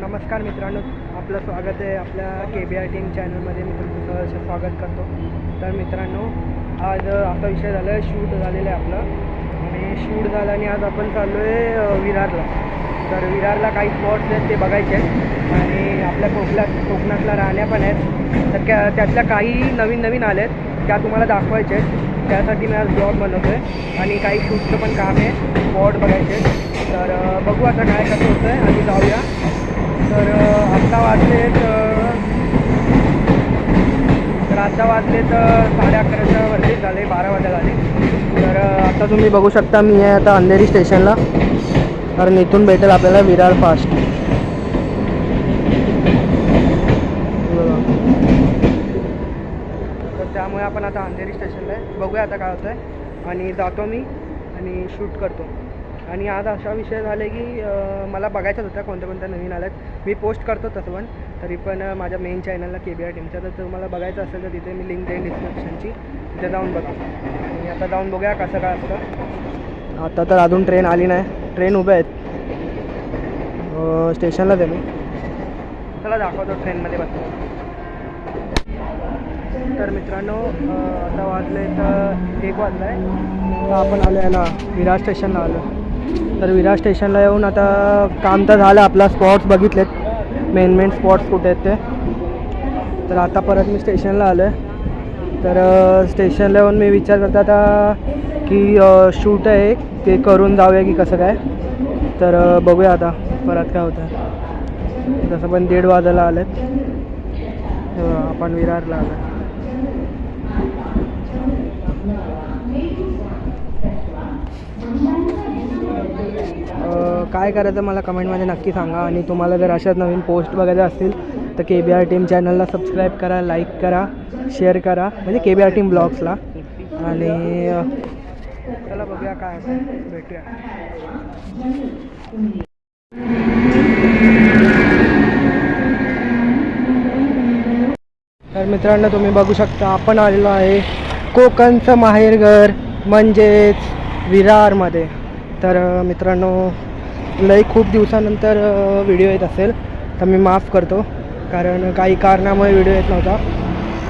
नमस्कार मित्रांनो, आपलं स्वागत आहे आपल्या KBR टीम चॅनलमध्ये. मी तुमचं सहर्ष स्वागत करतो. तर मित्रांनो, आज असा विषय झाला आहे, शूट झालेलं आहे आपलं आणि शूट झालं आणि आज आपण चाललो आहे विरारला. तर विरारला काही स्पॉट्स आहेत ते बघायचे आहेत आणि आपल्या कोकणातल्या राहण्या पण आहेत. तर त्यातल्या काही नवीन आल्या आहेत, त्या तुम्हाला दाखवायचे आहेत. त्यासाठी मी आज ब्लॉग बनवतो आहे आणि काही शूटचं पण काम आहे, स्पॉट बघायचे. तर बघू आता काय कसं होतं आहे आणि जाऊया. तर आत्ता वाजलेत 11:30 वरतीच झाले, 12 वाजायला आले. तर आता तुम्ही बघू शकता, मी आहे आता अंधेरी स्टेशनला, कारण इथून भेटेल आपल्याला विरार फास्ट. तर त्यामुळे आपण आता अंधेरी स्टेशनला आहे. बघूया आता काय होतं आहे आणि जातो मी आणि शूट करतो. आणि आज असा विषय झाला की मला बघायचाच होता कोणत्या नवीन आल्यात. मी पोस्ट करतो तसं पण, तरी पण माझ्या मेन चॅनलला KBR टीमच्या. तर तुम्हाला बघायचं असेल तर तिथे मी लिंक देईन डिस्क्रिप्शनची, तिथे जाऊन बघा. आणि आता जाऊन बघूया कसं काय असतं. आता तर अजून ट्रेन आली नाही, ट्रेन उभ्या आहेत स्टेशनलाच आहे मी. चला दाखवतो ट्रेनमध्ये बसतो. तर मित्रांनो, आता वाजले तर 1 वाजला आहे. तर आपण आलो याला विरार स्टेशनला आलो. तर विरार स्टेशनला येऊन आता काम तर झालं, आपला स्पॉट्स बघितलेत, मेन स्पॉट्स कुठे आहेत ते. तर आता परत मी स्टेशनला आलो आहे. तर स्टेशनला येऊन मी विचार करतो आता की शूट आहे ते करून जाऊया की कसं काय. तर बघूया आता परत काय होतं. जसं पण 1:30 वाजायला आलं आहे, आपण विरारला आलो. काय करायचं मला कमेंटमध्ये नक्की सांगा. आणि तुम्हाला जर अशाच नवीन पोस्ट बघायचे असतील तर KBR टीम चॅनलला सबस्क्राईब करा, लाईक करा, शेअर करा, म्हणजे KBR टीम ब्लॉग्सला. आणि चला बघूया काय भेटूया. तर मित्रांनो, तुम्ही बघू शकता आपण आलेलो आहे कोकणचं माहेरघर म्हणजेच विरारमध्ये. तर मित्रांनो, लई खूप दिवसानंतर व्हिडिओ येत असेल तर मी माफ करतो, कारण काही कारणामुळे व्हिडिओ येत नव्हता.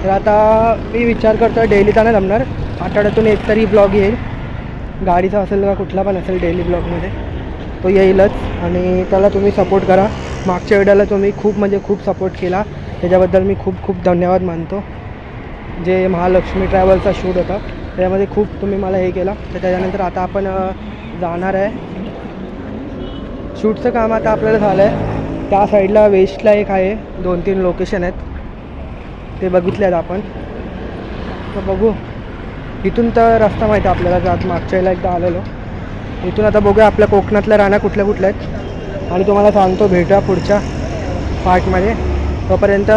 तर आता मी विचार करतो डेली तर नाही जमणार, आठवड्यातून एक तरी ब्लॉग येईल. गाडीचा असेल का कुठला पण असेल, डेली ब्लॉगमध्ये तो येईलच. आणि त्याला तुम्ही सपोर्ट करा. मागच्या व्हिडिओला तुम्ही खूप सपोर्ट केला, त्याच्याबद्दल मी खूप धन्यवाद मानतो. जे महालक्ष्मी ट्रॅव्हलचा शूट होता त्यामध्ये खूप तुम्ही मला हे केला. तर त्याच्यानंतर आता आपण जाणार आहे. शूटचं काम आता आपल्याला झालं आहे. त्या साईडला वेस्टला एक आहे, 2-3 लोकेशन आहेत, ते बघितले आहेत आपण. तर बघू, इथून तर रस्ता माहिती आहे आपल्याला, जात मागच्या वेळेला एकदा आलेलो. इथून आता बघूया आपल्या कोकणातल्या राहण्या कुठल्या आहेत आणि तुम्हाला सांगतो. भेटूया पुढच्या पार्टमध्ये. तोपर्यंत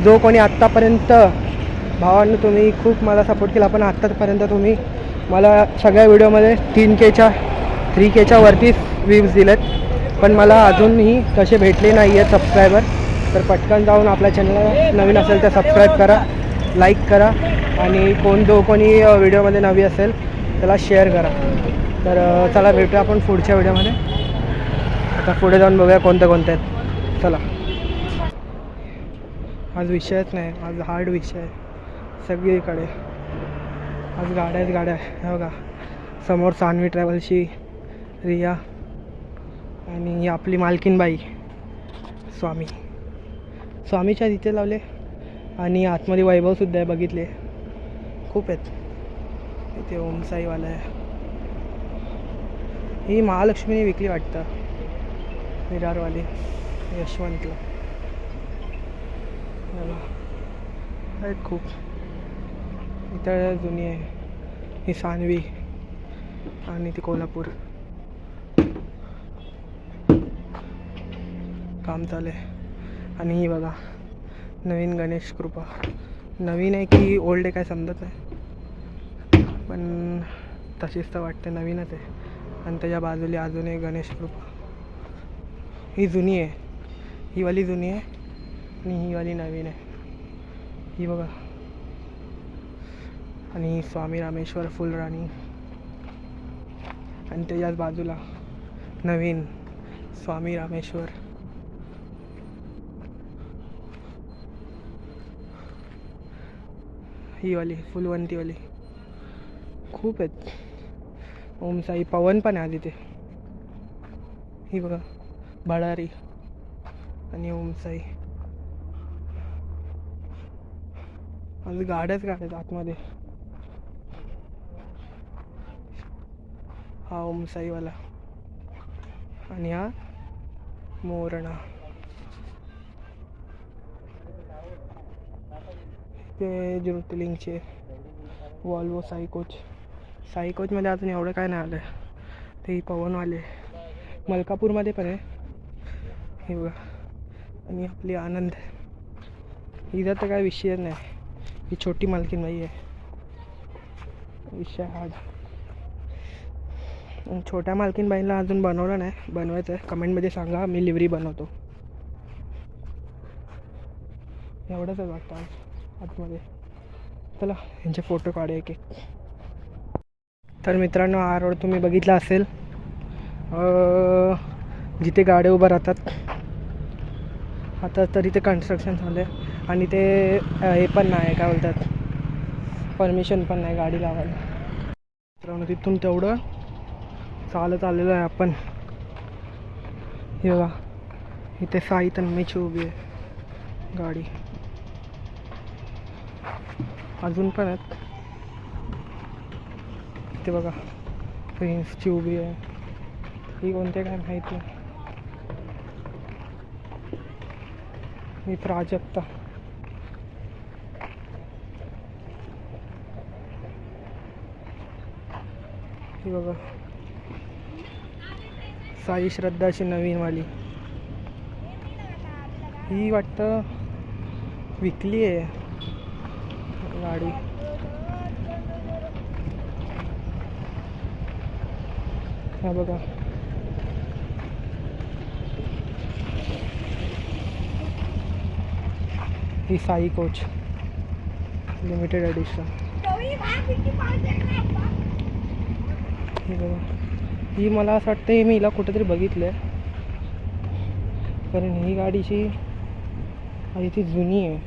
जो कोणी आत्तापर्यंत भावांनी तुम्ही खूप मला सपोर्ट केला, पण आत्तापर्यंत तुम्ही मला सगळ्या व्हिडिओमध्ये 3Kच्या वरती व्ह्यूज दिलेत, पण मला अजूनही तसे भेटले नाही आहेत सबस्क्रायबर. तर पटकन जाऊन आपल्या चॅनलला नवीन असेल तर सबस्क्राईब करा, लाईक करा आणि जो कोणी व्हिडिओमध्ये नवी असेल त्याला शेअर करा. तर चला भेटूया आपण पुढच्या व्हिडिओमध्ये. आता पुढे जाऊन बघूया कोणत्या आहेत. चला, आज विषयच नाही, आज हार्ड विषय आहे सगळीकडे. आज गाड्या हे बघा, समोर सान्वी ट्रॅव्हल्सची रिया आणि आपली मालकीनबाई स्वामीच्या तिथे लावले. आणि आतमध्ये वैभवसुद्धा आहे, बघितले खूप आहेत. इथे ओमसाईवाला आहे. ही महालक्ष्मीने विकली वाटतं, विरारवाली यशवंतला. आहेत खूप. इथं जुनी आहे ही सान्वी आणि ती कोल्हापूर. काम चालू आहे. आणि ही बघा नवीन गणेश कृपा. नवीन आहे की ओल्ड आहे काय समजत नाही, पण तशीच तर वाटते नवीनच आहे. आणि त्याच्या बाजूला अजून एक गणेश कृपा. ही जुनी आहे, ही वाली जुनी आहे आणि ही वाली नवीन आहे. ही बघा. आणि स्वामी रामेश्वर फुलराणी आणि त्याच्याच बाजूला नवीन स्वामी रामेश्वर. ही वाली फुलवंतीवाली खूप आहेत. ओमसाई पवन पण आहे तिथे. ही बघा भडारी आणि ओमसाई. आज गाड्याच गाड्यात आतमध्ये. हा ओमसाईवाला आणि हा मोरणा. ते ज्योतिर्लिंगचे वॉल्वो साई कोचमध्ये अजून एवढं काय नाही आलं. ते पवनवाले मलकापूरमध्ये पण आहे. हे बघा. आणि आपली आनंद. इथं तर काय विषयच नाही. ही छोटी मालकीन बाई आहे. विषय हा. छोट्या मालकीन बाईला अजून बनवलं नाही, बनवायचं आहे. कमेंटमध्ये सांगा, मी लिव्हरी बनवतो. एवढंच वाटतं आतमध्ये. चला यांचे फोटो काढूया एक एक. तर मित्रांनो, हा रोड तुम्ही बघितला असेल, जिथे गाड्या उभं राहतात. आता तरी ते कन्स्ट्रक्शन झालं आहे आणि ते हे पण नाही, काय बोलतात, परमिशन पण नाही गाडी लावायला. मित्रांनो, तिथून तेवढं चालत आलेलं आहे आपण. हे बघा, इथे साई तन्मयची उभी आहे गाडी. अजून पण आहेत. इथे बघा प्रिन्सची उभी आहे. ही कोणते काय माहिती नाही. ही प्राजक्ता. ही बघा साई श्रद्धाची नवीनवाली. ही वाटतं विकली आहे गाडी. हा बघा, ही साई कोच लिमिटेड एडिशन. ही बघा, ही मला असं वाटतं मी हिला कुठेतरी बघितलं आहे, कारण ही गाडीची ती जुनी आहे.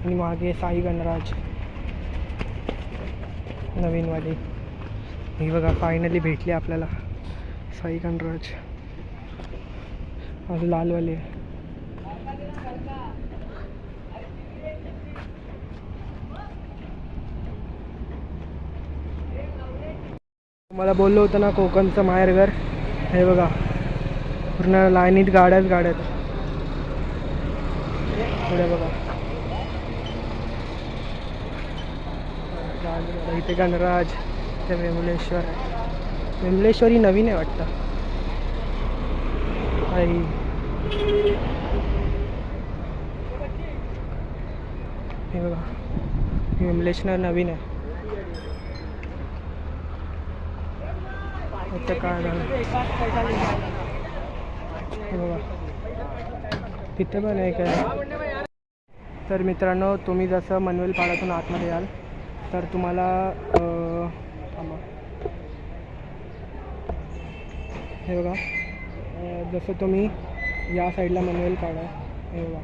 आणि मागे साई गणराज नवीनवाली. ही बघा फायनली भेटली आपल्याला साई गणराज. अजून लालवाली आहे. मला बोललो होतं ना कोकणचं माहेरघर. हे बघा पूर्ण लाईनीत गाड्याच गाड्यात. पुढे बघा इथे गणराज. ते विमलेश्वर आहे. विमलेश्वरी नवीन आहे वाटतं. आई हे बघा विमलेश्वर नवीन आहे. आता काय झालं हे बघा तिथे पण आहे काय. तर मित्रांनो, तुम्ही जसं मनवेलपाड्यातून आतमध्ये याल तर तुम्हाला हे बघा जसं तुम्ही या साईडला मनवेलपाडा आहे. हे बघा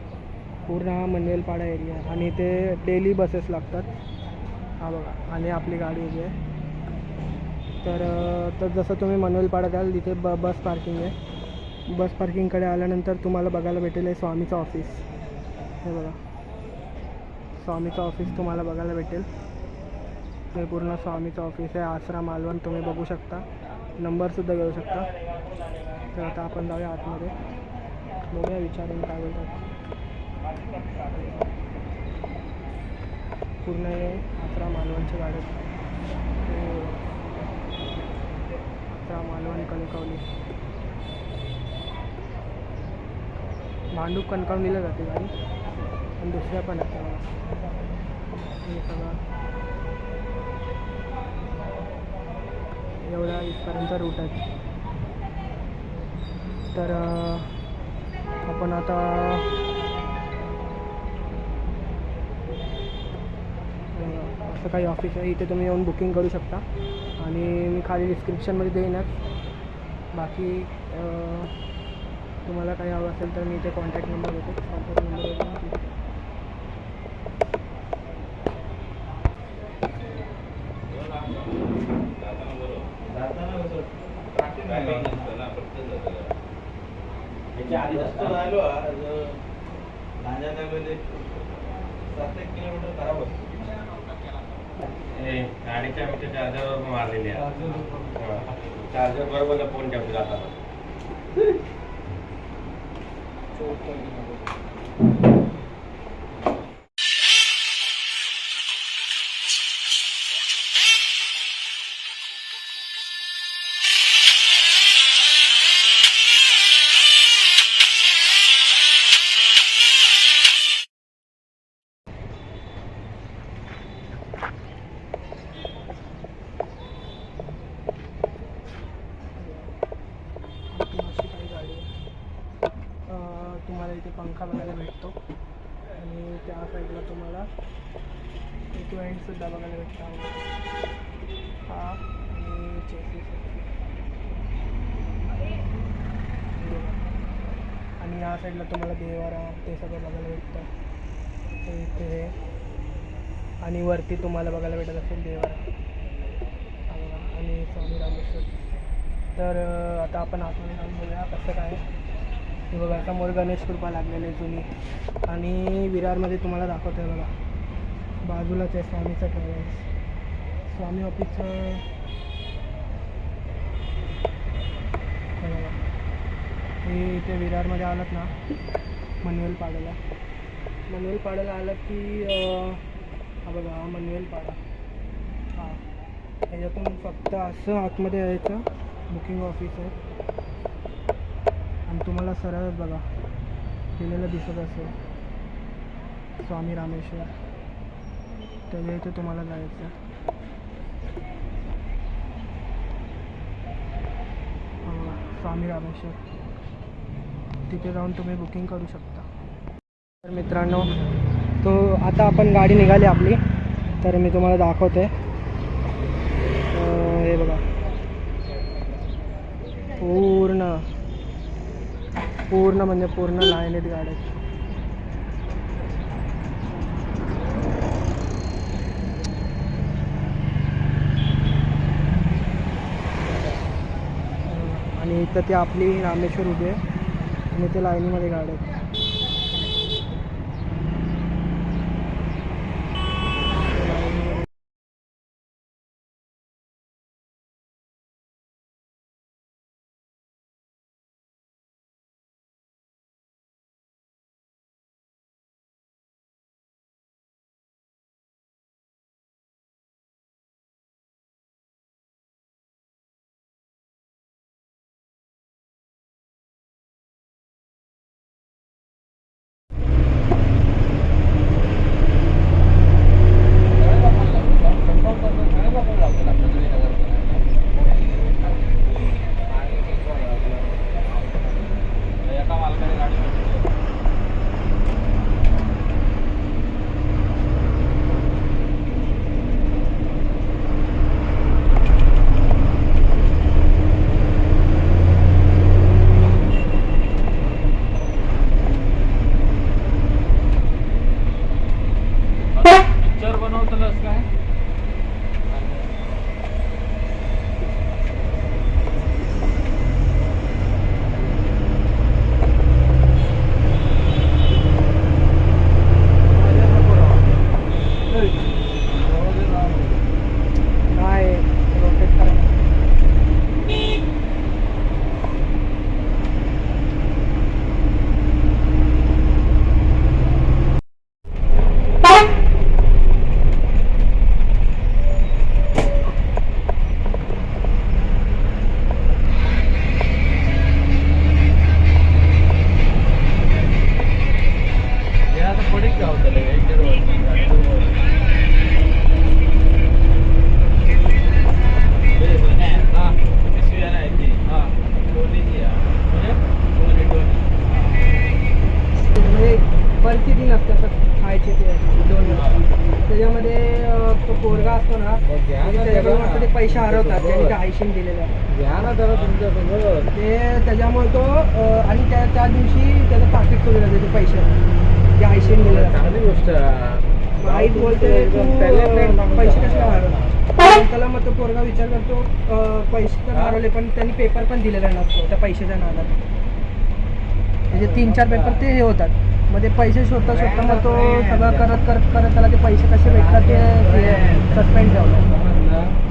पूर्ण हा मनवेलपाडा एरिया आहे आणि ते डेली बसेस लागतात. हा बघा आणि आपली गाडी उभी आहे. तर जसं तुम्ही मनवेलपाड्यात याल तिथे बस पार्किंग आहे. बस पार्किंगकडे आल्यानंतर तुम्हाला बघायला भेटेल आहे स्वामीचं ऑफिस. हे बघा स्वामीचं ऑफिस तुम्हाला बघायला भेटेल. हे पूर्ण स्वामीचं ऑफिस आहे. आसरा मालवण तुम्ही बघू शकता. नंबरसुद्धा घेऊ शकता. तर आता आपण जाऊया आतमध्ये, बघूया विचारून काय बोलतात. पूर्ण आसरा मालवणच्या गाड्या. आसरा मालवण कणकवली. भांडूप कणकवलीला जाते गाडी पण दुसऱ्या पण आहेत. हे सगळं एवढा इथपर्यंत रूट आहे. तर आपण आता असं काही ऑफिस आहे. इथे तुम्ही येऊन बुकिंग करू शकता आणि मी खाली डिस्क्रिप्शनमध्ये देईनच. बाकी तुम्हाला काही हवं असेल तर मी इथे कॉन्टॅक्ट नंबर देतो. कॉन्टॅक्ट नंबर गाडीच्या चार्जर मारलेली आहे. चार्जर बरोबर फोन ठेवतो जाताना. अशी काही गाडी आहे. तुम्हाला इथे पंखा बघायला भेटतो आणि त्या साईडला तुम्हाला एक सुद्धा बघायला भेटतो. हा आणि चेसिस आणि या साईडला तुम्हाला देवारा ते सगळं बघायला भेटतं. ते इथे हे आणि वरती तुम्हाला बघायला भेटत असेल देवारा आणि स्वामी रामेश्वर. तर आता आपण आतमध्ये जाऊन बघूया कसं काय. हे बघा समोर गणेश कृपा लागलेली जुनी आणि विरारमध्ये तुम्हाला दाखवतो आहे बघा. बाजूलाच आहे स्वामीचं ट्रॅव्हल्स. स्वामी ऑफिसचं बघा. हे इथे विरारमध्ये आलात ना मनवेल पाड्याला आलात की हा बघा हा मनवेल पाडा. हां ह्याच्यातून फक्त असं आतमध्ये यायचं. बुकिंग ऑफिस आहे आणि तुम्हाला सरळ बघा दिलेलं दिसत असेल स्वामी रामेश्वर. त्याच्या इथे तुम्हाला जायचं. स्वामी रामेश्वर तिथे जाऊन तुम्ही बुकिंग करू शकता. तर मित्रांनो तो आता आपण गाडी निघाली आपली. तर मी तुम्हाला दाखवते. हे बघा पूर्ण म्हणजे पूर्ण लाईनीत गाड्या. आणि इथं ती आपली रामेश्वर उभी आहे आणि ते लाईनीमध्ये गाड्या आहेत. परिस्थिती नसते असं खायचे ते 2 त्याच्यामध्ये तो पोरगा असतो ना त्याच्याकडून ते पैसे हरवतात त्यांनी ते आयशीन दिलेलं ते त्याच्यामुळे तो आणि त्या दिवशी त्याचं पाकिट सोडलं जाते ते पैसे ते आयशीन दिलेलं. चांगली गोष्ट. आई बोलते तू पैसे कशाला हरवतात. त्याला मग तो पोरगा विचार करतो पैसे तर हरवले पण त्यांनी पेपर पण दिलेला नसतो त्या पैशाच्या नादात. म्हणजे 3-4 पेपर ते हे होतात. मग ते पैसे शोधता शोधता मग तो सगळं करत करत करत त्याला ते पैसे कसे भेटतात ते सस्पेंड ठेवलं.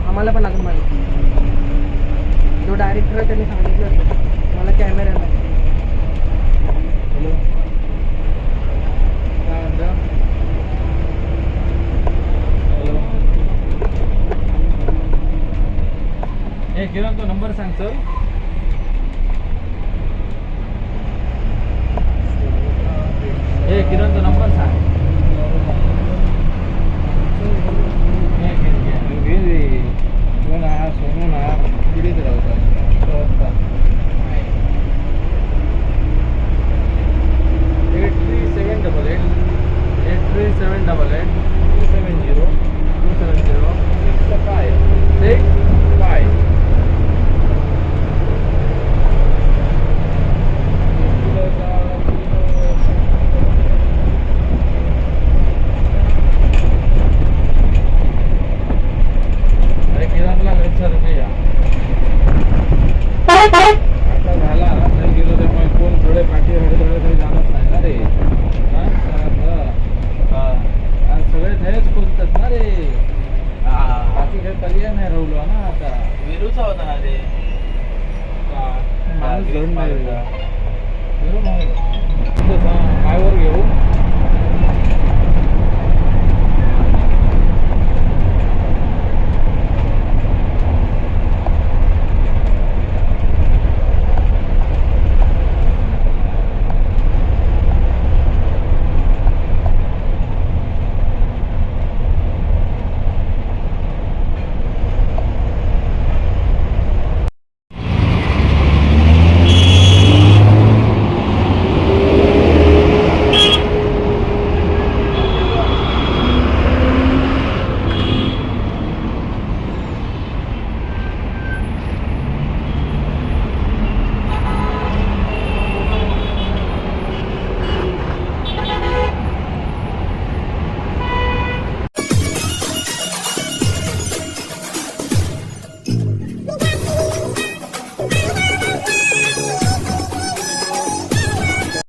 आम्हाला पण अजून माहिती. जो डायरेक्टर त्यांनी सांगितलं मला कॅमेरा नाही. किरण तो नंबर सांग चल. किरण तो नंबर सांग. सोनू ना किती राहतात 8378 270 65. आता झाला नाही गेलो तर मग कोण थोडे पाठी हडे जाणत नाही ना रे. आज सगळे थेच खोलतात ना रे. बाकी काही पर्याय नाही राहिलो ना आता. विरूचा होता ना रे माणूस घेऊन नाही विरू मायवर घेऊ